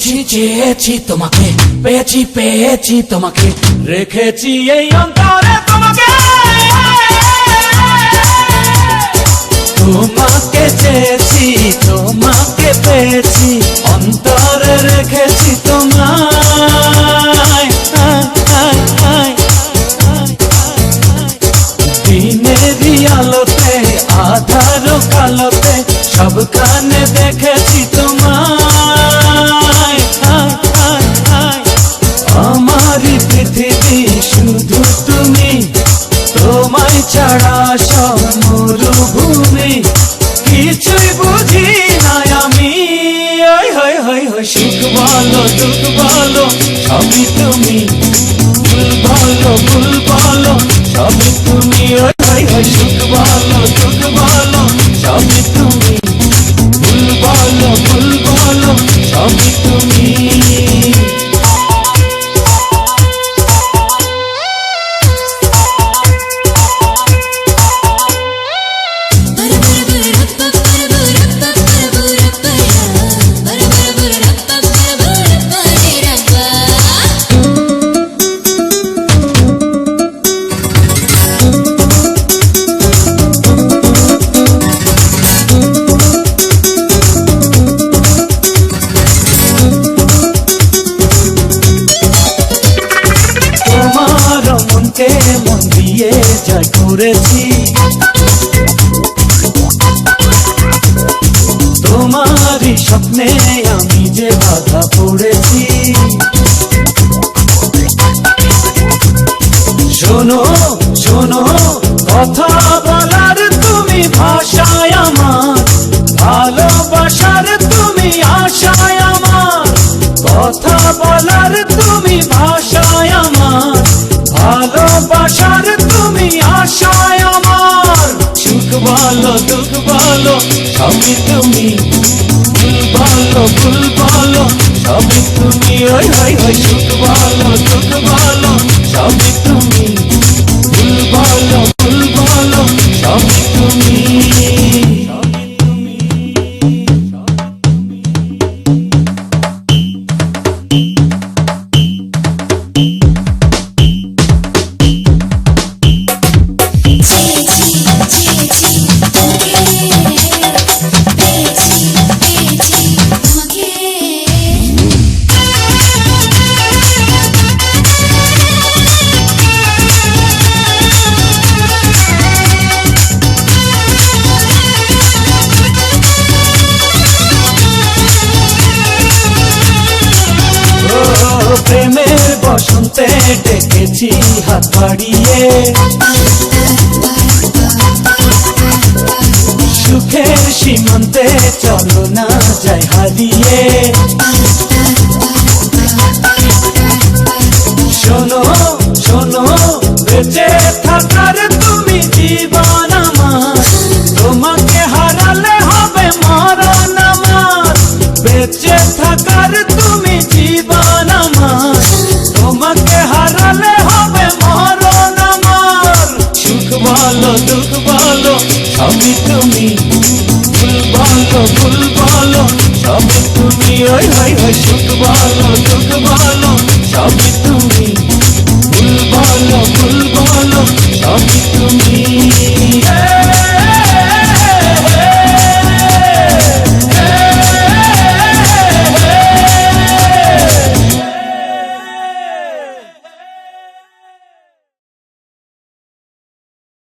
চেয়েছি চেয়েছি তোমাকে, পেয়েছি পেয়েছি তোমাকে, রেখেছি এই অন্তরে তোমাকে। তোমাকে চেয়েছি তোমাকে পেয়েছি, অন্তরে রেখেছি তোমায়। দিনেরই আলোতে আধার কালোতে সবখানে দেখেছি তোমায়। আমারই পৃথিবী শুধু তুমি, তোমায় ছাড়া সব মরুভূমি, কিছুই বুঝি না আমি। সুখ বলো দুঃখ বলো সবই তুমি, ভুল বলো ভুল বলো সবই তুমি। সুখ বলো দুঃখ বলো সবই তুমি, ভুল বলো ভুল বলো সবই তুমি। মন দিয়ে যা করেছি, তোমারই স্বপ্নে আমি যে বাধা পড়েছি। শোনো শোনো কথা বলার তুমি ভাষায় আমার, ভালোবাসার তুমি আশায় আমার। কথা বলার তুমি ভাষায় আমার, ভালোবাসার তুমি আশায় আমার। সুখ বলো দুঃখ বলো সবই তুমি, ভুল বলো ভুল বলো সবই তুমি। সুখ বলো দুঃখ বলো সবই তুমি, ভুল বলো ভুল বলো সবই তুমি। প্রেমের বসন্তে ডেকেছি হাত বাড়িয়ে, সুখের সীমান্তে চলো না যাই হারিয়ে। শোনো শোনো বেঁচে থাকার তুমি জীবন আমার, তোমাকে হারালে হবে মরণ আমার। বেঁচে থাকার তুমি জীবন আমার, তোমাকে হারালে হবে মরণ আমার। সুখ বলো দুঃখ বলো সবই তুমি, ভুল বলো ভুল বলো সবই তুমি। সুখ বলো